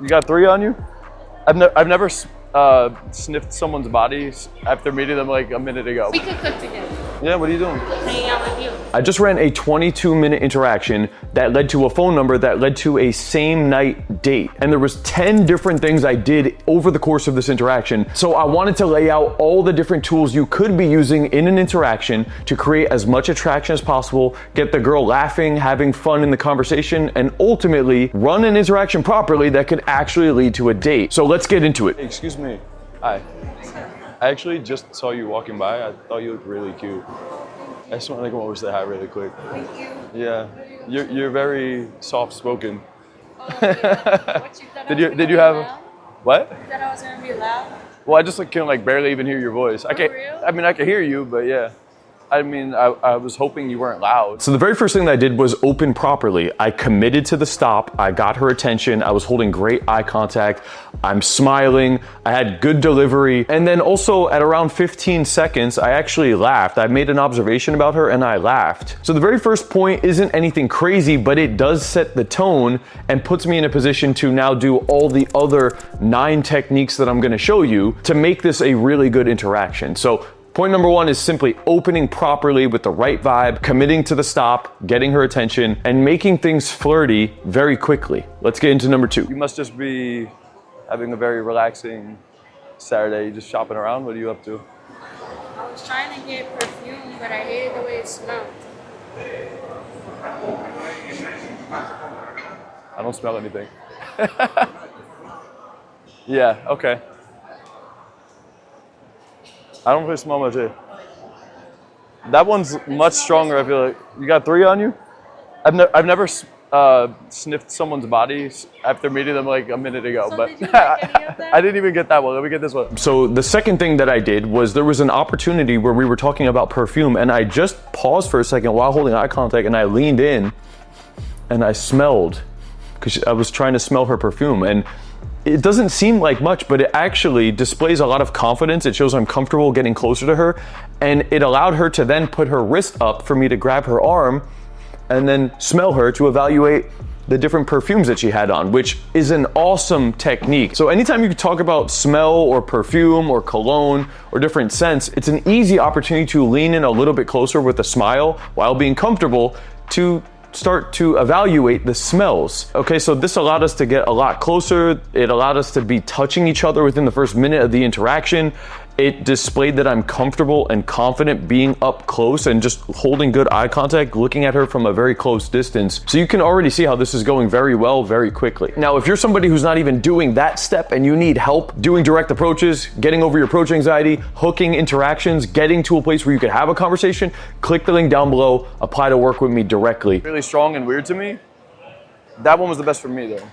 You got 3 on you? I've never sniffed someone's body after meeting them like a minute ago. We could cook together. Yeah, what are you doing? Hanging out with you. I just ran a 22-minute interaction that led to a phone number that led to a same night date. And there was 10 different things I did over the course of this interaction. So I wanted to lay out all the different tools you could be using in an interaction to create as much attraction as possible, get the girl laughing, having fun in the conversation, and ultimately run an interaction properly that could actually lead to a date. So let's get into it. Hey, excuse me. Hi. I actually just saw you walking by. I thought you looked really cute. I just want to come over and say hi really quick. Thank you. Yeah, you're very soft spoken. Oh, yeah. What, Did you have what? You thought I was gonna be loud? Well, I just can barely even hear your voice. I can't. real? I mean, I can hear you, but yeah. I mean, I was hoping you weren't loud. So the very first thing that I did was open properly. I committed to the stop. I got her attention. I was holding great eye contact. I'm smiling. I had good delivery. And then also at around 15 seconds, I actually laughed. I made an observation about her and I laughed. So the very first point isn't anything crazy, but it does set the tone and puts me in a position to now do all the other 9 techniques that I'm gonna show you to make this a really good interaction. So point number 1 is simply opening properly with the right vibe, committing to the stop, getting her attention, and making things flirty very quickly. Let's get into number 2. You must just be having a very relaxing Saturday. You just shopping around? What are you up to? I was trying to get perfume, but I hated the way it smelled. I don't smell anything. Yeah, okay. I don't really smell much either. That one's much stronger, I feel like. You got 3 on you? I've never sniffed someone's body after meeting them like a minute ago, So but did you like any of that? I didn't even get that one. Let me get this one. So the second thing that I did was there was an opportunity where we were talking about perfume and I just paused for a second while holding eye contact and I leaned in and I smelled because I was trying to smell her perfume. And it doesn't seem like much, but it actually displays a lot of confidence. It shows I'm comfortable getting closer to her. And it allowed her to then put her wrist up for me to grab her arm and then smell her to evaluate the different perfumes that she had on, which is an awesome technique. So anytime you talk about smell or perfume or cologne or different scents, it's an easy opportunity to lean in a little bit closer with a smile while being comfortable to start to evaluate the smells. Okay, so this allowed us to get a lot closer. It allowed us to be touching each other within the first minute of the interaction. It displayed that I'm comfortable and confident being up close and just holding good eye contact, looking at her from a very close distance. So you can already see how this is going very well, very quickly. Now, if you're somebody who's not even doing that step and you need help doing direct approaches, getting over your approach anxiety, hooking interactions, getting to a place where you can have a conversation, click the link down below, apply to work with me directly. Really strong and weird to me. That one was the best for me though.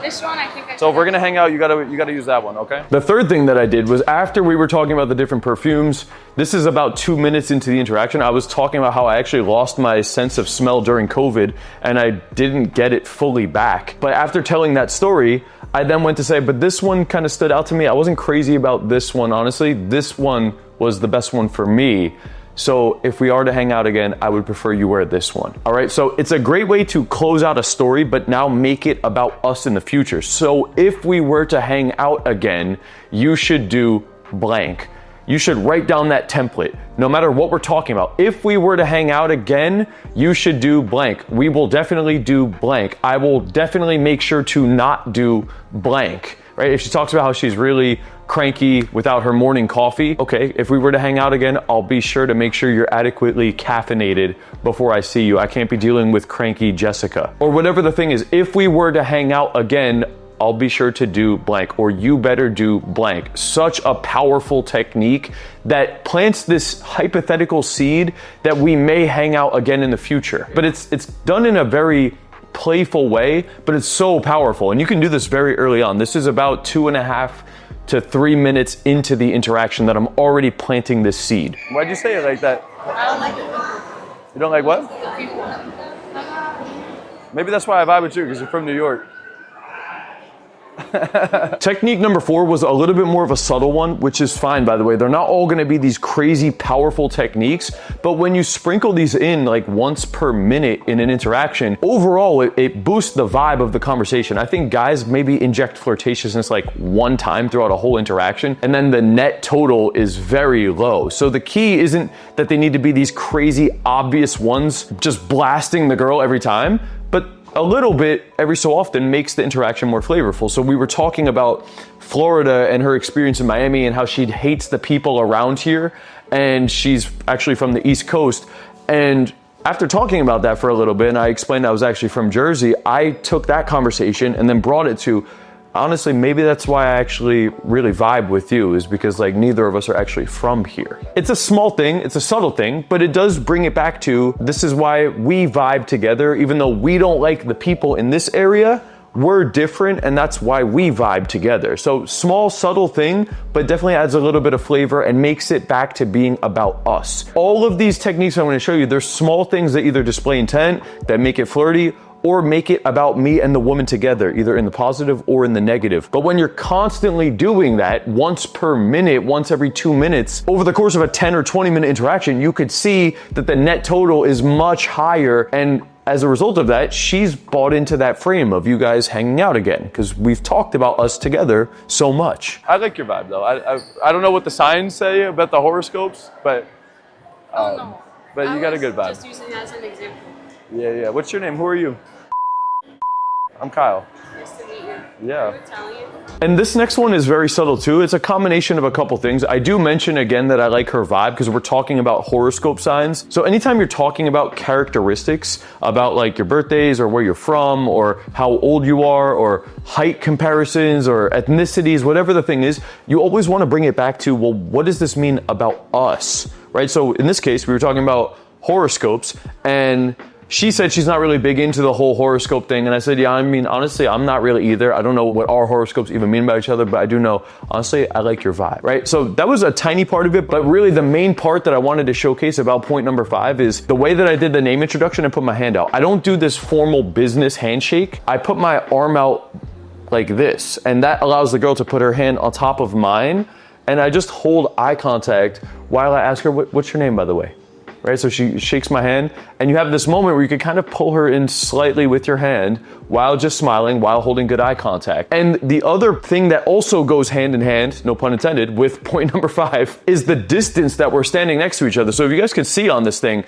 This one, I think I So if we're gonna hang out, you gotta use that one, okay? The third thing that I did was after we were talking about the different perfumes, this is about 2 minutes into the interaction, I was talking about how I actually lost my sense of smell during COVID and I didn't get it fully back. But after telling that story, I then went to say, but this one kind of stood out to me. I wasn't crazy about this one, honestly. This one was the best one for me. So if we are to hang out again, I would prefer you wear this one. All right, so it's a great way to close out a story, but now make it about us in the future. So if we were to hang out again, you should do blank. You should write down that template, no matter what we're talking about. If we were to hang out again, you should do blank. We will definitely do blank. I will definitely make sure to not do blank, right? If she talks about how she's really cranky without her morning coffee, okay, if we were to hang out again, I'll be sure to make sure you're adequately caffeinated before I see you. I can't be dealing with cranky Jessica. Or whatever the thing is, if we were to hang out again, I'll be sure to do blank, or you better do blank. Such a powerful technique that plants this hypothetical seed that we may hang out again in the future. But it's done in a very playful way, but it's so powerful. And you can do this very early on. This is about 2.5 to 3 minutes into the interaction that I'm already planting this seed. Why'd you say it like that? I don't like it. You don't like what? Maybe that's why I vibe with you, because you're from New York. Technique number 4 was a little bit more of a subtle one, which is fine, by the way. They're not all gonna be these crazy powerful techniques, but when you sprinkle these in like once per minute in an interaction, overall it boosts the vibe of the conversation. I think guys maybe inject flirtatiousness like one time throughout a whole interaction, and then the net total is very low. So the key isn't that they need to be these crazy obvious ones just blasting the girl every time, but a little bit every so often makes the interaction more flavorful. So we were talking about Florida and her experience in Miami and how she hates the people around here, and she's actually from the East Coast. And after talking about that for a little bit, and I explained I was actually from Jersey, I took that conversation and then brought it to, honestly, maybe that's why I actually really vibe with you, is because like neither of us are actually from here. It's a small thing, it's a subtle thing, but it does bring it back to, this is why we vibe together. Even though we don't like the people in this area, we're different, and that's why we vibe together. So small, subtle thing, but definitely adds a little bit of flavor and makes it back to being about us. All of these techniques I'm gonna show you, there's small things that either display intent, that make it flirty, or make it about me and the woman together, either in the positive or in the negative. But when you're constantly doing that once per minute, once every 2 minutes, over the course of a 10 or 20 minute interaction, you could see that the net total is much higher. And as a result of that, she's bought into that frame of you guys hanging out again, because we've talked about us together so much. I like your vibe though. I don't know what the signs say about the horoscopes, but No. but you got a good vibe. Just using it as an example. Yeah. What's your name? Who are you? I'm Kyle. Nice to meet you. Yeah. I'm Italian. And this next one is very subtle too. It's a combination of a couple things. I do mention again that I like her vibe because we're talking about horoscope signs. So anytime you're talking about characteristics, about like your birthdays or where you're from or how old you are or height comparisons or ethnicities, whatever the thing is, you always want to bring it back to, well, what does this mean about us, right? So in this case, we were talking about horoscopes, and she said she's not really big into the whole horoscope thing. And I said, yeah, I mean, honestly, I'm not really either. I don't know what our horoscopes even mean by each other, but I do know, honestly, I like your vibe, right? So that was a tiny part of it, but really the main part that I wanted to showcase about point number 5 is the way that I did the name introduction. I put my hand out. I don't do this formal business handshake. I put my arm out like this, and that allows the girl to put her hand on top of mine. And I just hold eye contact while I ask her, what's your name, by the way? Right, so she shakes my hand, and you have this moment where you can kind of pull her in slightly with your hand while just smiling, while holding good eye contact. And the other thing that also goes hand in hand, no pun intended, with point number 5 is the distance that we're standing next to each other. So if you guys can see on this thing,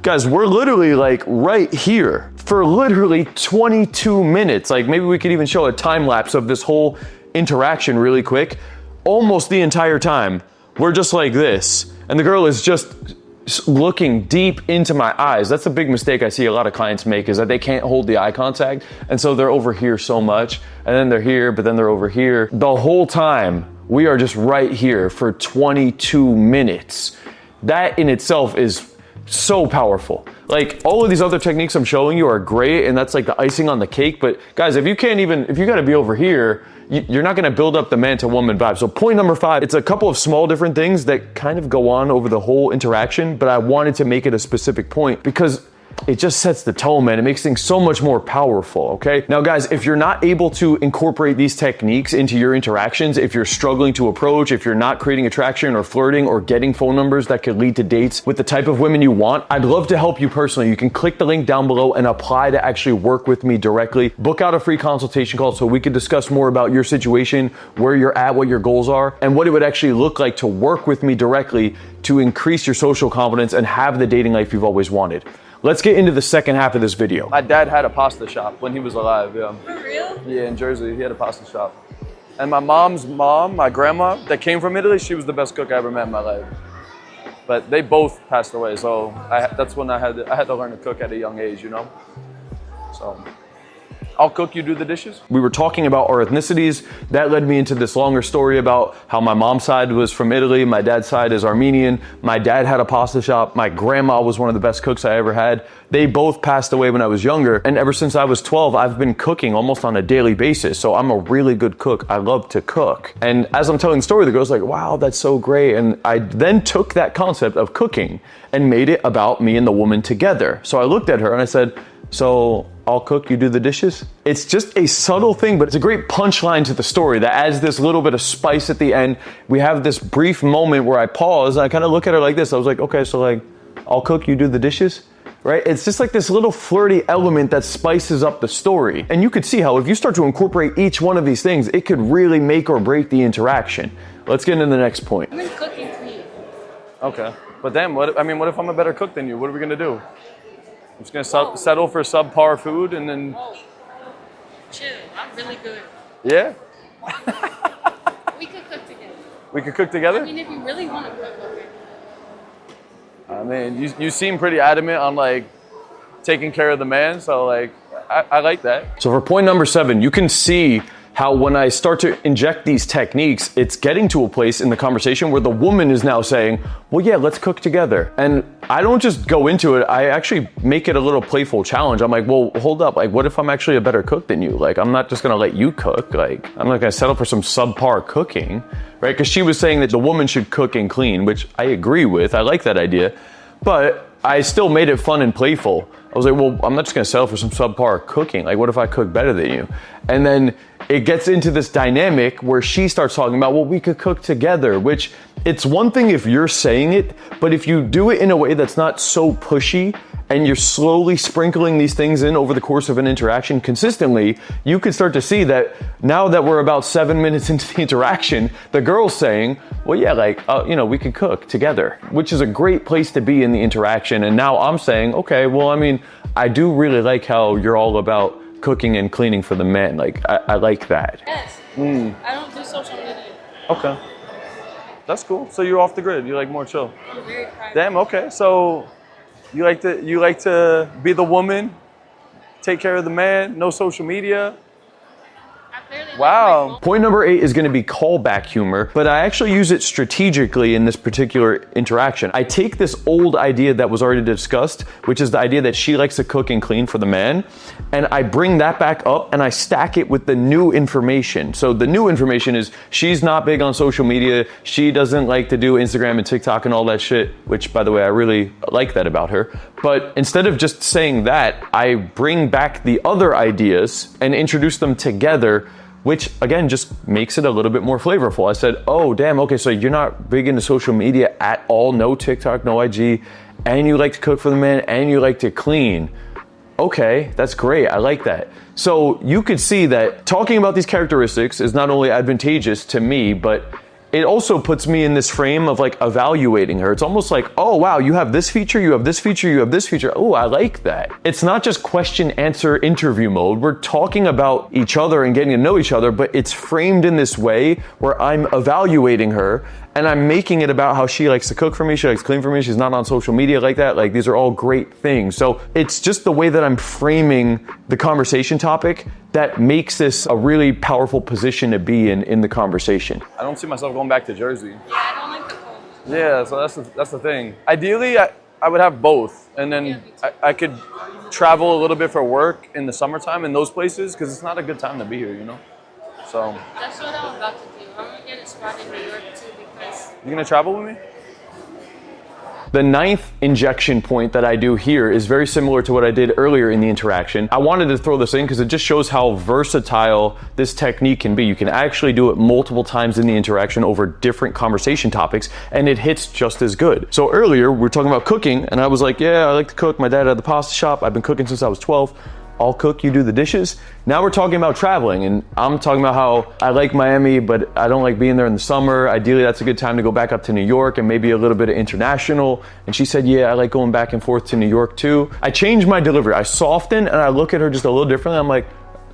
guys, we're literally like right here for literally 22 minutes. Like maybe we could even show a time lapse of this whole interaction really quick. Almost the entire time, we're just like this, and the girl is just looking deep into my eyes. That's a big mistake I see a lot of clients make, is that they can't hold the eye contact, and so they're over here so much, and then they're here, but then they're over here. The whole time, we are just right here for 22 minutes. That in itself is so powerful. Like all of these other techniques I'm showing you are great, and that's like the icing on the cake, but guys, if you gotta be over here, you're not gonna build up the man to woman vibe. So point number 5, it's a couple of small different things that kind of go on over the whole interaction, but I wanted to make it a specific point because it just sets the tone, man. It makes things so much more powerful, okay? Now guys, if you're not able to incorporate these techniques into your interactions, if you're struggling to approach, if you're not creating attraction or flirting or getting phone numbers that could lead to dates with the type of women you want, I'd love to help you personally. You can click the link down below and apply to actually work with me directly. Book out a free consultation call so we can discuss more about your situation, where you're at, what your goals are, and what it would actually look like to work with me directly to increase your social confidence and have the dating life you've always wanted. Let's get into the second half of this video. My dad had a pasta shop when he was alive, yeah. For real? Yeah, in Jersey, he had a pasta shop. And my mom's mom, my grandma, that came from Italy, she was the best cook I ever met in my life. But they both passed away, so that's when I had to learn to cook at a young age, you know? So I'll cook, you do the dishes. We were talking about our ethnicities. That led me into this longer story about how my mom's side was from Italy, my dad's side is Armenian. My dad had a pasta shop. My grandma was one of the best cooks I ever had. They both passed away when I was younger. And ever since I was 12, I've been cooking almost on a daily basis. So I'm a really good cook. I love to cook. And as I'm telling the story, the girl's like, wow, that's so great. And I then took that concept of cooking and made it about me and the woman together. So I looked at her and I said, so I'll cook, you do the dishes. It's just a subtle thing, but it's a great punchline to the story that adds this little bit of spice at the end. We have this brief moment where I pause and I kind of look at her like this. I was like, okay, so like, I'll cook, you do the dishes, right? It's just like this little flirty element that spices up the story. And you could see how if you start to incorporate each one of these things, it could really make or break the interaction. Let's get into the next point. I'm in cooking clean. Okay. But then, what if I'm a better cook than you? What are we gonna do? I'm just gonna settle for subpar food and then... Whoa. Chill, I'm really good. Yeah? We could cook together. We could cook together? I mean, if you really want to cook, okay. I mean, you seem pretty adamant on like taking care of the man, so like, I like that. So for point number 7, you can see how when I start to inject these techniques, it's getting to a place in the conversation where the woman is now saying, well, yeah, let's cook together. And I don't just go into it, I actually make it a little playful challenge. I'm like, well, hold up. Like, what if I'm actually a better cook than you? Like, I'm not just gonna let you cook. Like, I'm not gonna settle for some subpar cooking, right? Because she was saying that the woman should cook and clean, which I agree with. I like that idea. But I still made it fun and playful. I was like, well, I'm not just gonna settle for some subpar cooking. Like, what if I cook better than you? And then it gets into this dynamic where she starts talking about, well, we could cook together, which it's one thing if you're saying it, but if you do it in a way that's not so pushy and you're slowly sprinkling these things in over the course of an interaction consistently, you could start to see that now that we're about 7 minutes into the interaction, the girl's saying, well, yeah, like, we could cook together, which is a great place to be in the interaction. And now I'm saying, okay, well, I mean, I do really like how you're all about cooking and cleaning for the men. Like, I like that. Yes. I don't do social media. Okay. That's cool. So you're off the grid. You like more chill. I'm very private. Damn, okay. So you like to be the woman, take care of the man, no social media. I barely leave Wow. my phone. Point number 8 is going to be callback humor, but I actually use it strategically in this particular interaction. I take this old idea that was already discussed, which is the idea that she likes to cook and clean for the man, and I bring that back up and I stack it with the new information. So the new information is she's not big on social media. She doesn't like to do Instagram and TikTok and all that shit, which, by the way, I really like that about her. But instead of just saying that, I bring back the other ideas and introduce them together, which again just makes it a little bit more flavorful. I said, oh damn, okay, so you're not big into social media at all, no TikTok, no IG, and you like to cook for the man, and you like to clean. Okay, that's great, I like that. So you could see that talking about these characteristics is not only advantageous to me, but it also puts me in this frame of like evaluating her. It's almost like, oh wow, you have this feature, you have this feature, you have this feature. Oh, I like that. It's not just question, answer, interview mode. We're talking about each other and getting to know each other, but it's framed in this way where I'm evaluating her and I'm making it about how she likes to cook for me, she likes to clean for me, she's not on social media like that. Like, these are all great things. So it's just the way that I'm framing the conversation topic that makes this a really powerful position to be in the conversation. I don't see myself going back to Jersey. Yeah, I don't like the cold. Yeah, so that's the thing. Ideally, I would have both, and then Yeah, me too. I could travel a little bit for work in the summertime in those places because it's not a good time to be here, you know. So That's what I'm about to do. I'm gonna get a spot in New York too because you gonna travel with me? The 9th injection point that I do here is very similar to what I did earlier in the interaction. I wanted to throw this in because it just shows how versatile this technique can be. You can actually do it multiple times in the interaction over different conversation topics, and it hits just as good. So earlier, we were talking about cooking, and I was like, yeah, I like to cook. My dad had the pasta shop. I've been cooking since I was 12. I'll cook, you do the dishes. Now we're talking about traveling, and I'm talking about how I like Miami, but I don't like being there in the summer. Ideally, that's a good time to go back up to New York and maybe a little bit of international. And she said, yeah, I like going back and forth to New York too. I changed my delivery. I soften and I look at her just a little differently. I'm like,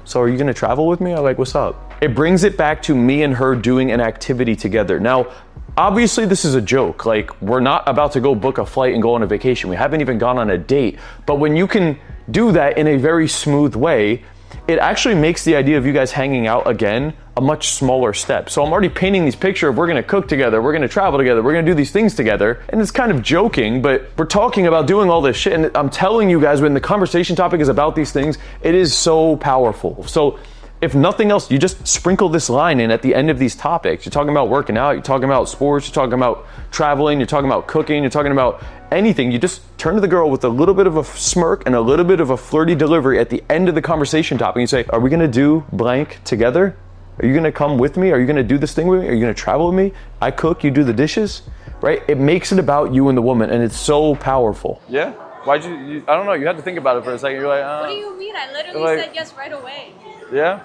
so are you gonna travel with me? I'm like, what's up? It brings it back to me and her doing an activity together. Now, obviously this is a joke. Like, we're not about to go book a flight and go on a vacation. We haven't even gone on a date. But when you can do that in a very smooth way, it actually makes the idea of you guys hanging out again a much smaller step. So I'm already painting this picture of we're gonna cook together, we're gonna travel together, we're gonna do these things together. And it's kind of joking, but we're talking about doing all this shit. And I'm telling you guys, when the conversation topic is about these things, it is so powerful. So if nothing else, you just sprinkle this line in at the end of these topics. You're talking about working out, you're talking about sports, you're talking about traveling, you're talking about cooking, you're talking about anything, you just turn to the girl with a little bit of a smirk and a little bit of a flirty delivery at the end of the conversation topic. You say, are we gonna do blank together? Are you gonna come with me? Are you gonna do this thing with me? Are you gonna travel with me? I cook, you do the dishes, right? It makes it about you and the woman, and it's so powerful. Yeah? Why'd you I don't know, you had to think about it for a second. You're like, What do you mean? I literally like- said yes right away. Yeah?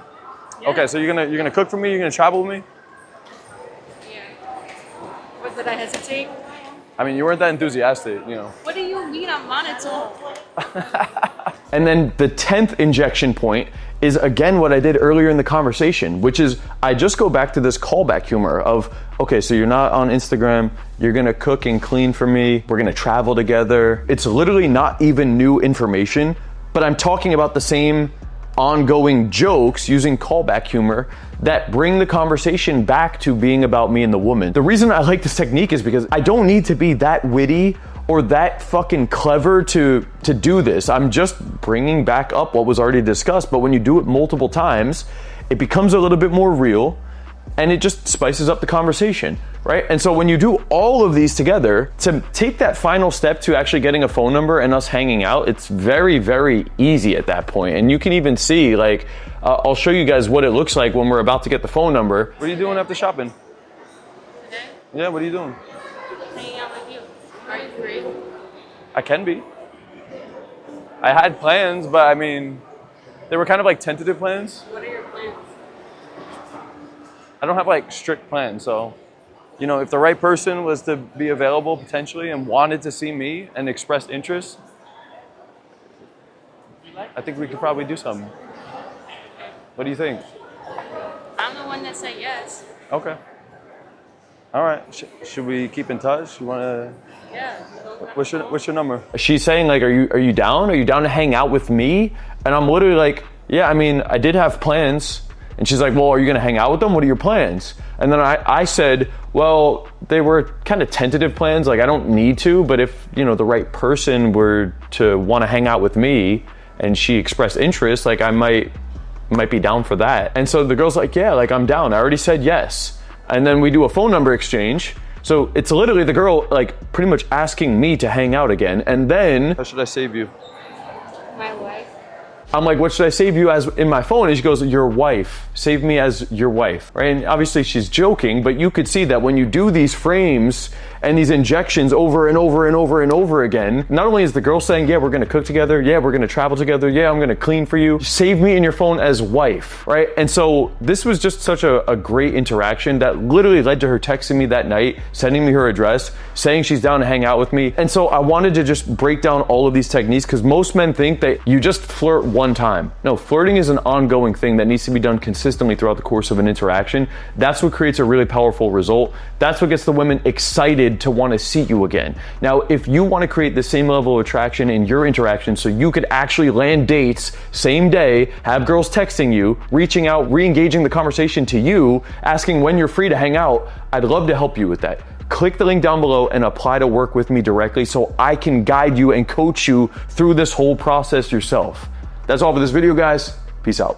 Yeah. Okay, so you're gonna cook for me, you're gonna travel with me? Yeah. What, did I hesitate? I mean, you weren't that enthusiastic, you know. What do you mean I'm monotone? And then the 10th injection point is again what I did earlier in the conversation, which is I just go back to this callback humor of, okay, so you're not on Instagram, you're gonna cook and clean for me, we're gonna travel together. It's literally not even new information, but I'm talking about the same ongoing jokes using callback humor that bring the conversation back to being about me and the woman. The reason I like this technique is because I don't need to be that witty or that fucking clever to do this. I'm just bringing back up what was already discussed, but when you do it multiple times, it becomes a little bit more real and it just spices up the conversation, right? And so when you do all of these together, to take that final step to actually getting a phone number and us hanging out, it's very, very easy at that point. And you can even see, like, I'll show you guys what it looks like when we're about to get the phone number. What are you doing after shopping? Today? Yeah, what are you doing? Hanging out with you. Are you free? I can be. I had plans, but I mean, they were kind of like tentative plans. What are your plans? I don't have like strict plans, so, you know, if the right person was to be available potentially and wanted to see me and expressed interest, I think we could probably do something. What do you think? I'm the one that said yes. Okay. All right. Should we keep in touch? You want to? Yeah. What's your number? She's saying, like, are you down? Are you down to hang out with me? And I'm literally like, yeah, I mean, I did have plans. And she's like, well, are you gonna hang out with them? What are your plans? And then I said, well, they were kind of tentative plans. Like, I don't need to, but if, you know, the right person were to want to hang out with me and she expressed interest, like, I might be down for that. And so the girl's like, yeah, like, I'm down. I already said yes. And then we do a phone number exchange. So it's literally the girl, like, pretty much asking me to hang out again. And then How should I save you? My wife. I'm like, what should I save you as in my phone? And she goes, your wife. Save me as your wife, right? And obviously she's joking, but you could see that when you do these frames and these injections over and over and over and over again, not only is the girl saying, yeah, we're gonna cook together, yeah, we're gonna travel together, yeah, I'm gonna clean for you, save me in your phone as wife, right? And so this was just such a great interaction that literally led to her texting me that night, sending me her address, saying she's down to hang out with me. And so I wanted to just break down all of these techniques because most men think that you just flirt one time. No, flirting is an ongoing thing that needs to be done consistently throughout the course of an interaction. That's what creates a really powerful result. That's what gets the women excited to want to see you again. Now, if you want to create the same level of attraction in your interaction so you could actually land dates same day, have girls texting you, reaching out, re-engaging the conversation to you, asking when you're free to hang out, I'd love to help you with that. Click the link down below and apply to work with me directly so I can guide you and coach you through this whole process yourself. That's all for this video, guys. Peace out.